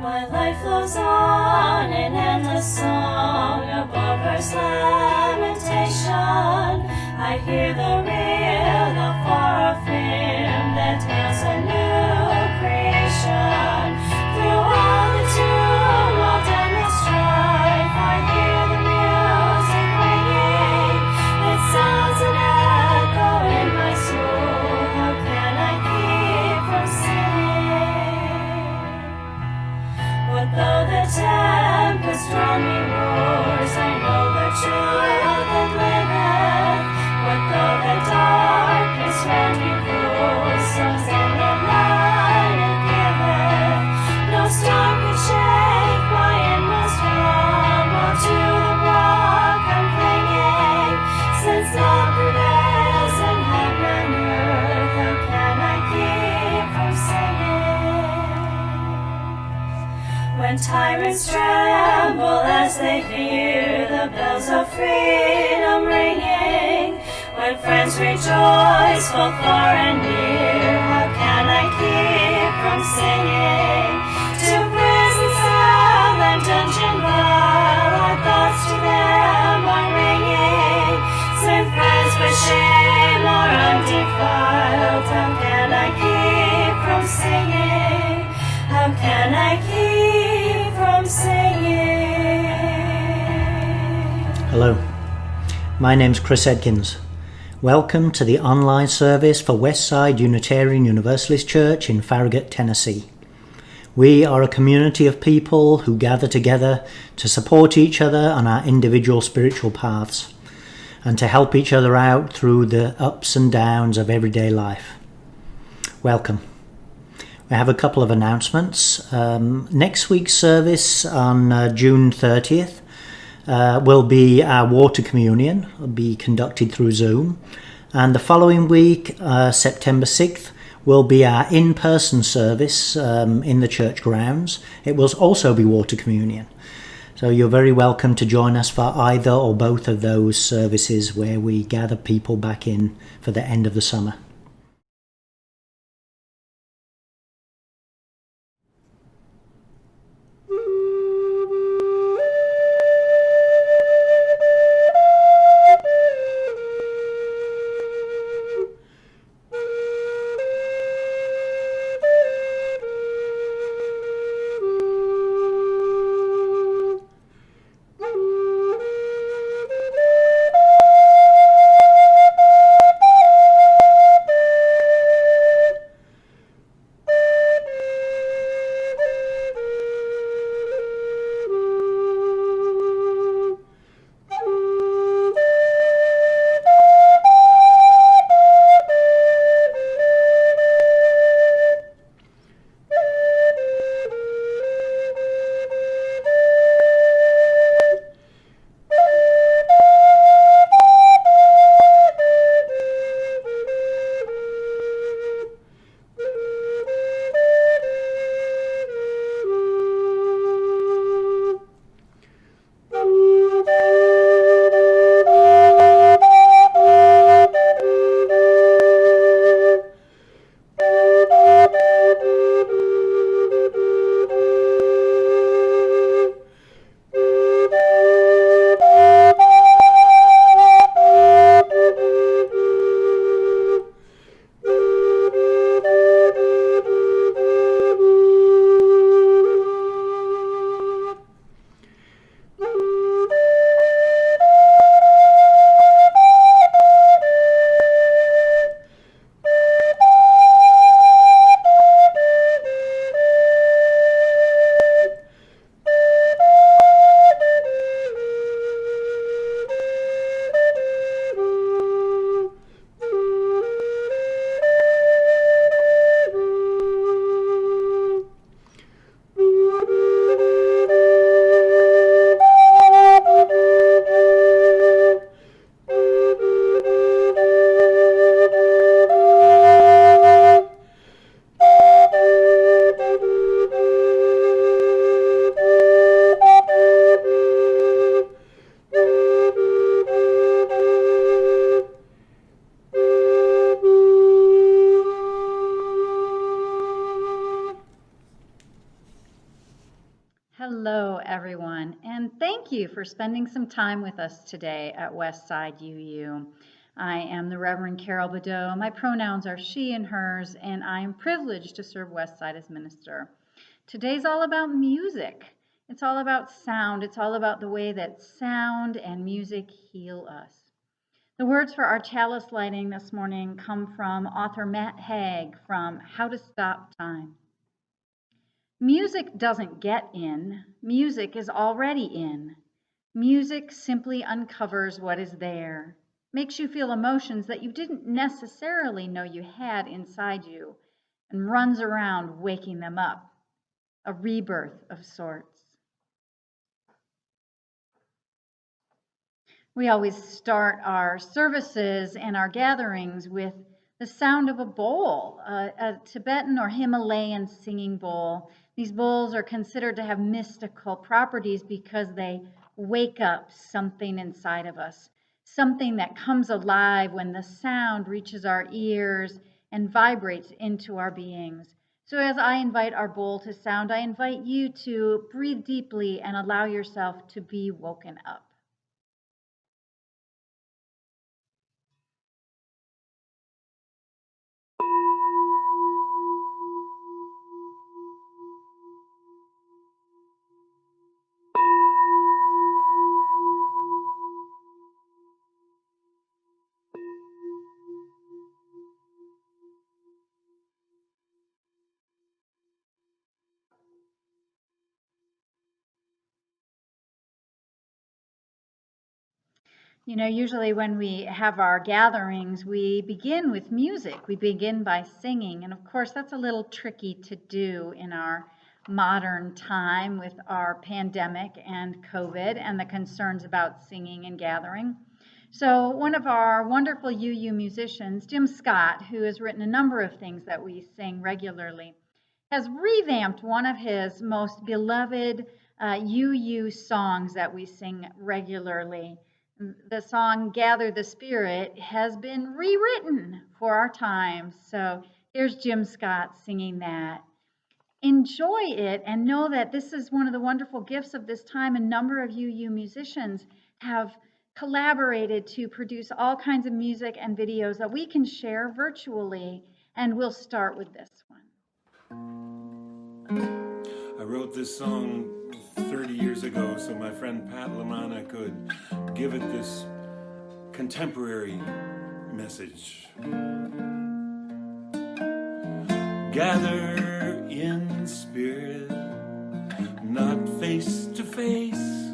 My life flows on in endless song above earth's lamentation. I hear the real, the far-off hymn that hails a new creation. Through all the tumult and the strife, I hear the music ringing. It sounds an echo in my soul. How can I keep from singing? What though the tempest round me roars, I know the truth that liveth. What though the darkness round me grows, songs in the night it giveth. No storm could shake my inmost calm, while to the rock I'm clinging. Since love prevails in heaven and earth, how can I keep from singing? When tyrants tremble as they hear the bells of freedom ringing, when friends rejoice both far and near, how can I keep from singing? To prison cell and dungeon vile, our thoughts to them are ringing. Send friends with shame or undefiled, how can I keep from singing? How can I keep from singing? Hello, my name's Chris Edkins. Welcome to the online service for Westside Unitarian Universalist Church in Farragut, Tennessee. We are a community of people who gather together to support each other on our individual spiritual paths and to help each other out through the ups and downs of everyday life. Welcome. We have a couple of announcements. Next week's service on June 30th will be our water communion. It will be conducted through Zoom. And the following week, September 6th, will be our in-person service in the church grounds. It will also be water communion. So you're very welcome to join us for either or both of those services where we gather people back in for the end of the summer. everyone, and thank you for spending some time with us today at Westside UU. I am the Reverend Carol Badeau. My pronouns are she and hers, and I am privileged to serve Westside as minister. Today's all about music. It's all about sound. It's all about the way that sound and music heal us. The words for our chalice lighting this morning come from author Matt Haig from How to Stop Time. Music doesn't get in. Music is already in. Music simply uncovers what is there, makes you feel emotions that you didn't necessarily know you had inside you, and runs around waking them up. A rebirth of sorts. We always start our services and our gatherings with the sound of a bowl, a Tibetan or Himalayan singing bowl. These bowls are considered to have mystical properties because they wake up something inside of us, something that comes alive when the sound reaches our ears and vibrates into our beings. So as I invite our bowl to sound, I invite you to breathe deeply and allow yourself to be woken up. You know, usually when we have our gatherings, we begin with music. We begin by singing. And of course, that's a little tricky to do in our modern time with our pandemic and COVID and the concerns about singing and gathering. So one of our wonderful UU musicians, Jim Scott, who has written a number of things that we sing regularly, has revamped one of his most beloved UU songs that we sing regularly. The song Gather the Spirit has been rewritten for our times. So here's Jim Scott singing that. Enjoy it and know that this is one of the wonderful gifts of this time. A number of UU musicians have collaborated to produce all kinds of music and videos that we can share virtually. And we'll start with this one. I wrote this song 30 years ago so my friend Pat Lamana could give it this contemporary message. Gather in spirit, not face to face.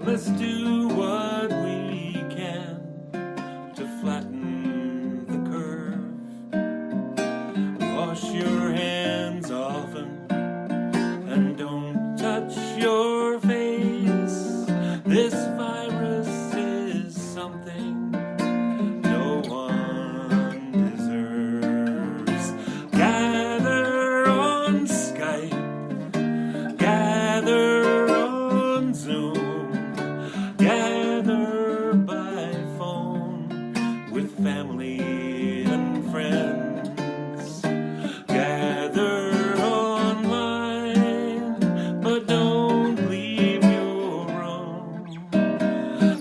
Let's do what we can to flatten the curve. Wash your hands often and don't touch your face. This virus is something no one deserves. Gather on Skype, gather on Zoom, gather by phone with family and friends. Gather online, but don't leave your room.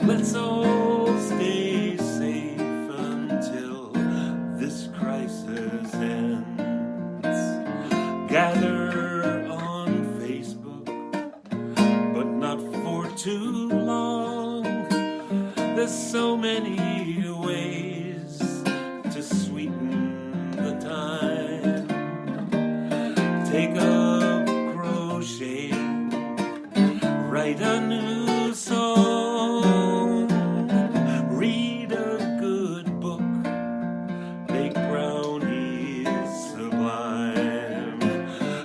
Let's all stay safe until this crisis ends. Gather on Facebook, but not for too long. There's so many ways to sweeten the time. Take up crocheting, write a new song, read a good book, bake brownies sublime.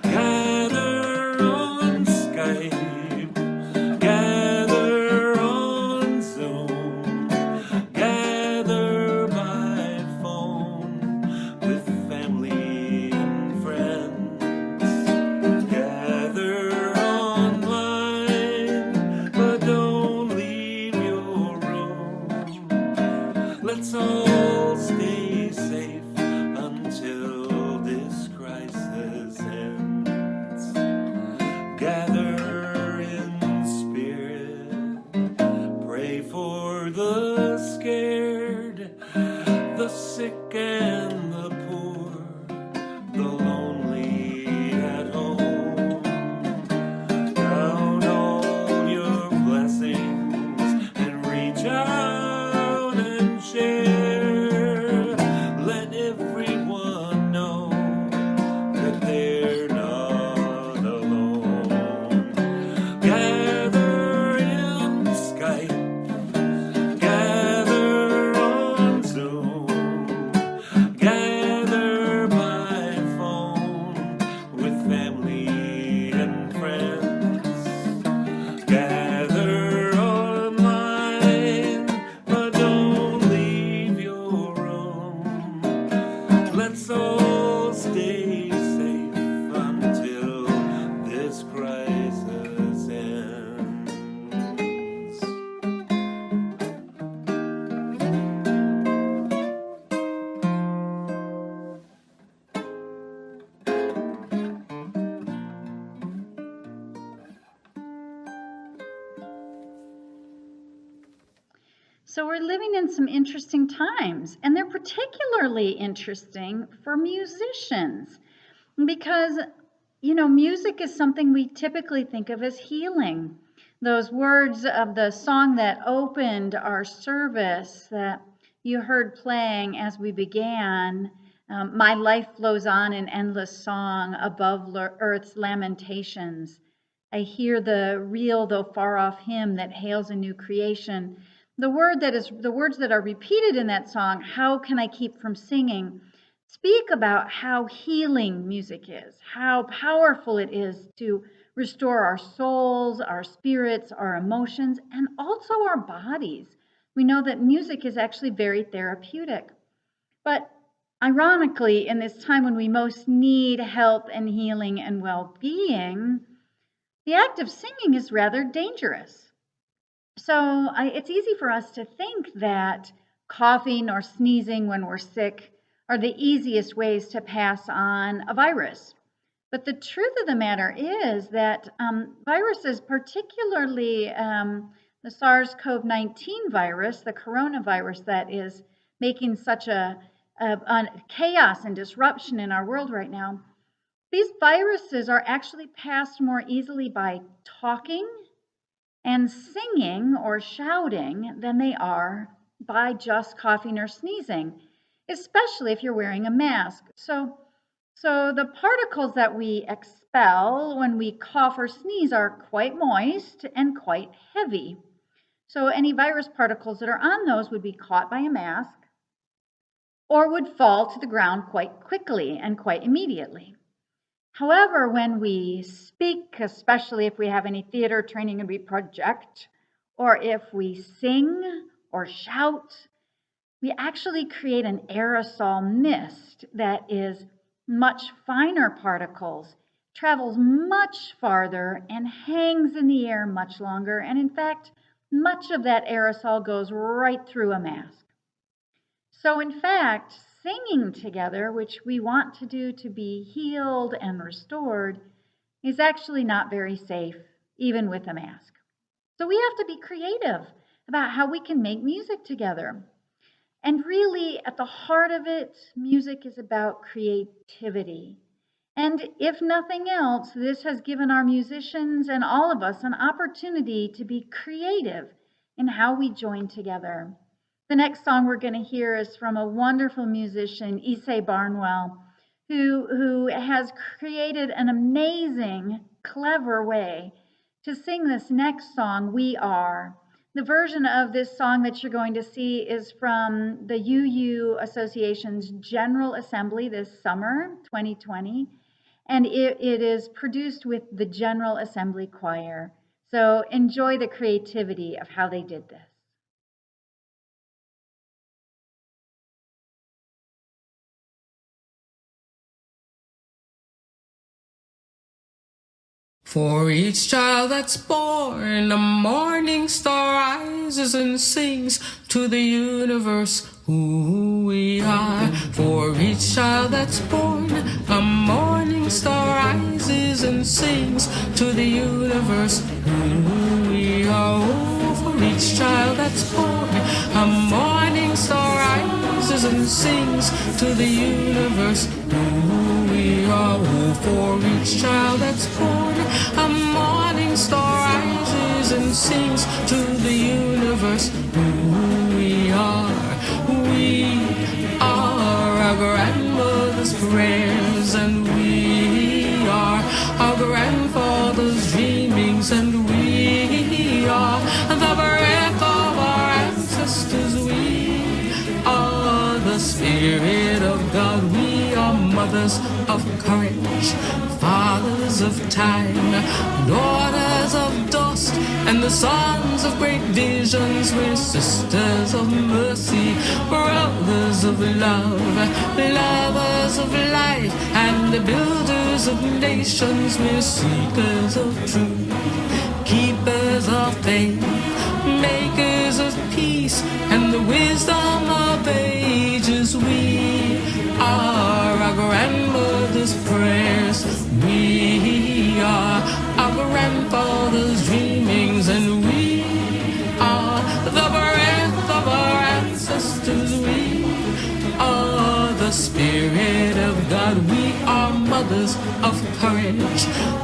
Gather on Skype, gather on Zoom, gather by phone with family soul stay safe until this crisis ends. So we're living in some interesting times, and they're particularly interesting for musicians because, music is something we typically think of as healing. Those words of the song that opened our service that you heard playing as we began, my life flows on in endless song above earth's lamentations. I hear the real though far off hymn that hails a new creation. The words that are repeated in that song, how can I keep from singing, speak about how healing music is, how powerful it is to restore our souls, our spirits, our emotions, and also our bodies. We know that music is actually very therapeutic. But ironically, in this time when we most need help and healing and well-being, the act of singing is rather dangerous. So it's easy for us to think that coughing or sneezing when we're sick are the easiest ways to pass on a virus. But the truth of the matter is that viruses, particularly the SARS-CoV-19 virus, the coronavirus that is making such a chaos and disruption in our world right now, these viruses are actually passed more easily by talking and singing or shouting than they are by just coughing or sneezing, especially if you're wearing a mask. So the particles that we expel when we cough or sneeze are quite moist and quite heavy. So any virus particles that are on those would be caught by a mask or would fall to the ground quite quickly and quite immediately. However, when we speak, especially if we have any theater training and we project, or if we sing or shout, we actually create an aerosol mist that is much finer particles, travels much farther, and hangs in the air much longer. And in fact, much of that aerosol goes right through a mask. So in fact, singing together, which we want to do to be healed and restored, is actually not very safe, even with a mask. So we have to be creative about how we can make music together. And really, at the heart of it, music is about creativity. And if nothing else, this has given our musicians and all of us an opportunity to be creative in how we join together. The next song we're going to hear is from a wonderful musician, Issei Barnwell, who has created an amazing, clever way to sing this next song, We Are. The version of this song that you're going to see is from the UU Association's General Assembly this summer, 2020, and it is produced with the General Assembly Choir. So enjoy the creativity of how they did this. For each child that's born, a morning star rises and sings to the universe who we are. For each child that's born, a morning star rises and sings to the universe who we are. Oh, for each child that's born, a morning star rises and sings to the universe who we are. Oh, for each child that's born, a morning star rises and sings to the universe who we are. We are our grandmother's prayers, and we are our grandfather's dreamings, and we are the breath of our ancestors. We are the Spirit of God. We are mothers of courage, fathers of time, daughters of dust. dust, and the sons of great visions. We're sisters of mercy, brothers of love, lovers of life, and the builders of nations. We're seekers of truth, keepers of faith, makers of peace, and the wisdom of ages. We are our grandmother's prayers. We are our grandfather's dreamings, and we are the breath of our ancestors. We are the Spirit of God. We are mothers of courage,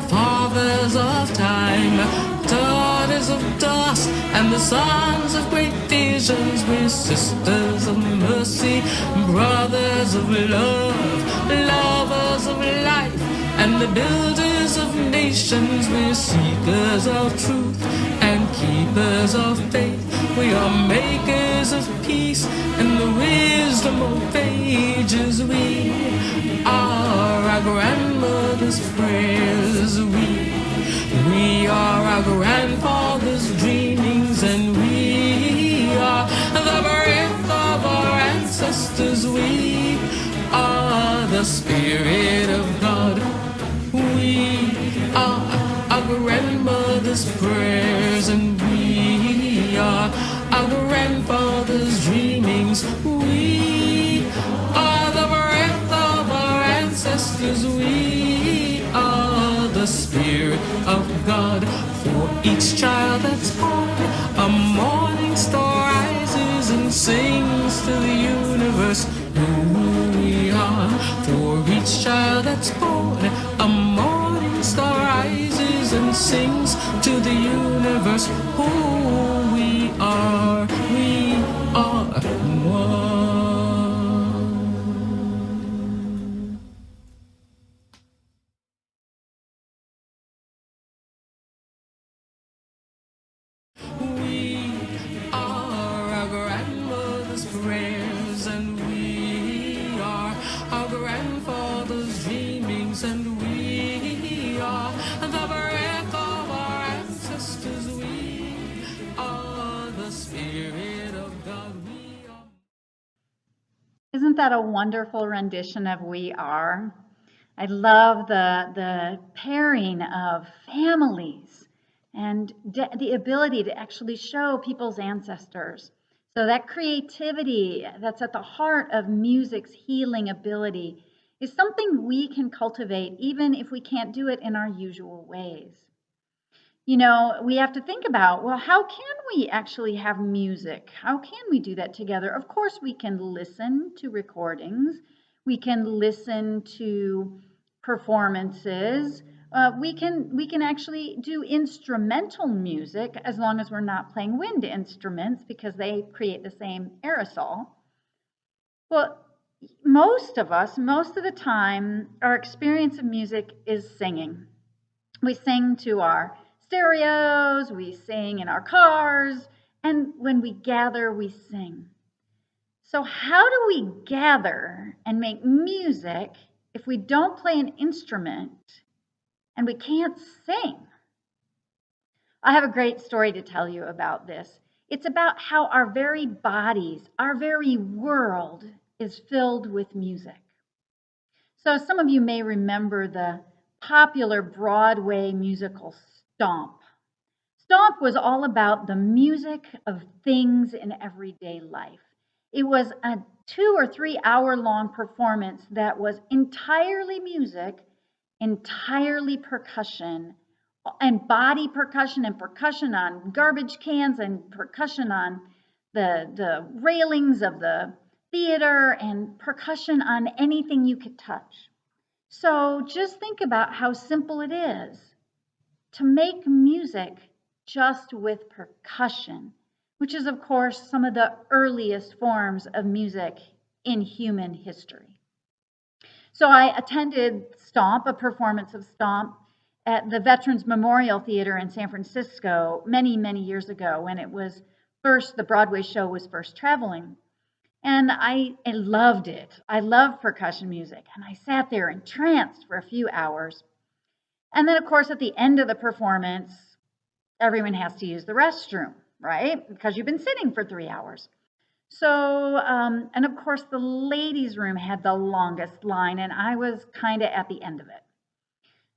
fathers of time, daughters of dust, and the sons of great visions. We're sisters of mercy, brothers of love, lovers of life, and the builders of nations. We're seekers of truth and keepers of faith. We are makers of peace and the wisdom of ages. We are our grandmother's prayers. We are our grandfather's dreamings, and we are the breath of our ancestors. We are the Spirit of God. We are our grandmother's prayers, and we are our grandfather's dreamings. We are the breath of our ancestors. We are the Spirit of God. For each child that's born, a morning star rises and sings to the universe who we are. For each child that's born, a morning star rises and sings to the universe who we are. We are one. We are our grandmother's prayers, and we are our grandfather's dreamings, and we are the breath of our ancestors. We are the Spirit of God. We are. Isn't that a wonderful rendition of We Are? I love the pairing of families and the ability to actually show people's ancestors. So that creativity that's at the heart of music's healing ability is something we can cultivate even if we can't do it in our usual ways. You know, we have to think about, well, how can we actually have music? How can we do that together? Of course, we can listen to recordings. We can listen to performances. We can actually do instrumental music as long as we're not playing wind instruments because they create the same aerosol. Well, most of the time, our experience of music is singing. We sing to our stereos, we sing in our cars, and when we gather, we sing. So how do we gather and make music if we don't play an instrument and we can't sing? I have a great story to tell you about this. It's about how our very bodies, our very world is filled with music. So some of you may remember the popular Broadway musical Stomp. Stomp was all about the music of things in everyday life. It was a 2 or 3 hour long performance that was entirely music, entirely percussion, and body percussion and percussion on garbage cans and percussion on the railings of the theater and percussion on anything you could touch. So just think about how simple it is to make music just with percussion, which is, of course, some of the earliest forms of music in human history. So I attended Stomp, a performance of Stomp, at the Veterans Memorial Theater in San Francisco many, many years ago when it was first, the Broadway show was first traveling. And I loved it. I love percussion music. And I sat there entranced for a few hours. And then, of course, at the end of the performance, everyone has to use the restroom, right? Because you've been sitting for 3 hours. So, and of course, the ladies' room had the longest line, and I was kind of at the end of it.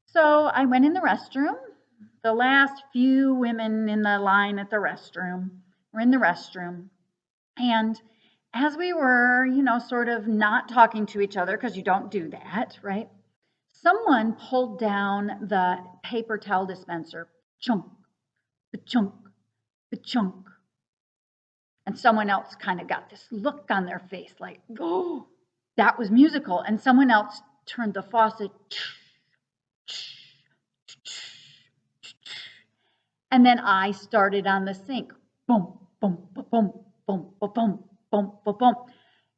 So I went in the restroom. The last few women in the line at the restroom were in the restroom. And as we were, sort of not talking to each other, because you don't do that, right? Someone pulled down the paper towel dispenser, chunk, chunk, chunk. And someone else kind of got this look on their face like, oh, that was musical. And someone else turned the faucet. And then I started on the sink. Boom, boom, boom, boom, boom, boom, boom, boom, boom.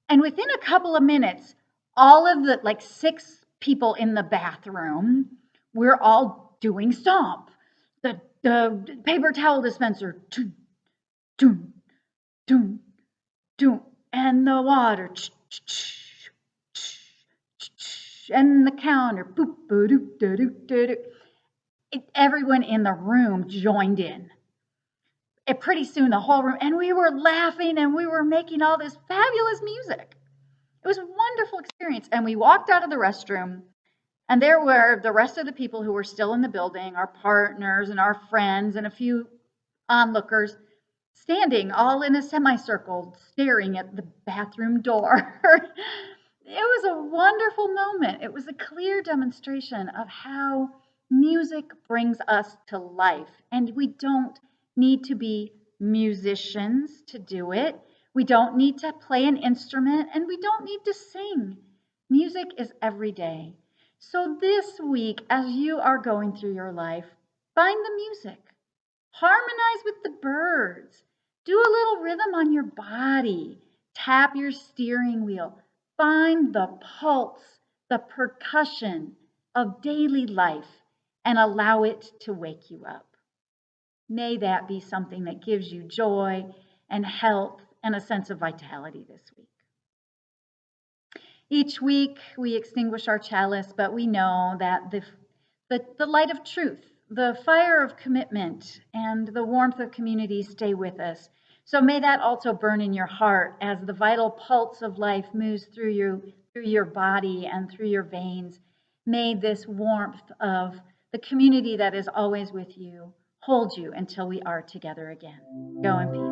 And within a couple of minutes, all of the 6 people in the bathroom, we're all doing stomp. The paper towel dispenser, doom, doom, doom, doom, and the water, and the counter, boop, doop, doop, doop. Everyone in the room joined in. And pretty soon the whole room, and we were laughing and we were making all this fabulous music. It was a wonderful experience. And we walked out of the restroom, and there were the rest of the people who were still in the building, our partners and our friends and a few onlookers, standing all in a semicircle, staring at the bathroom door. It was a wonderful moment. It was a clear demonstration of how music brings us to life. And we don't need to be musicians to do it. We don't need to play an instrument, and we don't need to sing. Music is every day. So this week, as you are going through your life, find the music. Harmonize with the birds. Do a little rhythm on your body. Tap your steering wheel. Find the pulse, the percussion of daily life, and allow it to wake you up. May that be something that gives you joy and health and a sense of vitality this week. Each week we extinguish our chalice, but we know that the light of truth, the fire of commitment, and the warmth of community stay with us. So may that also burn in your heart as the vital pulse of life moves through your body and through your veins. May this warmth of the community that is always with you hold you until we are together again. Go in peace.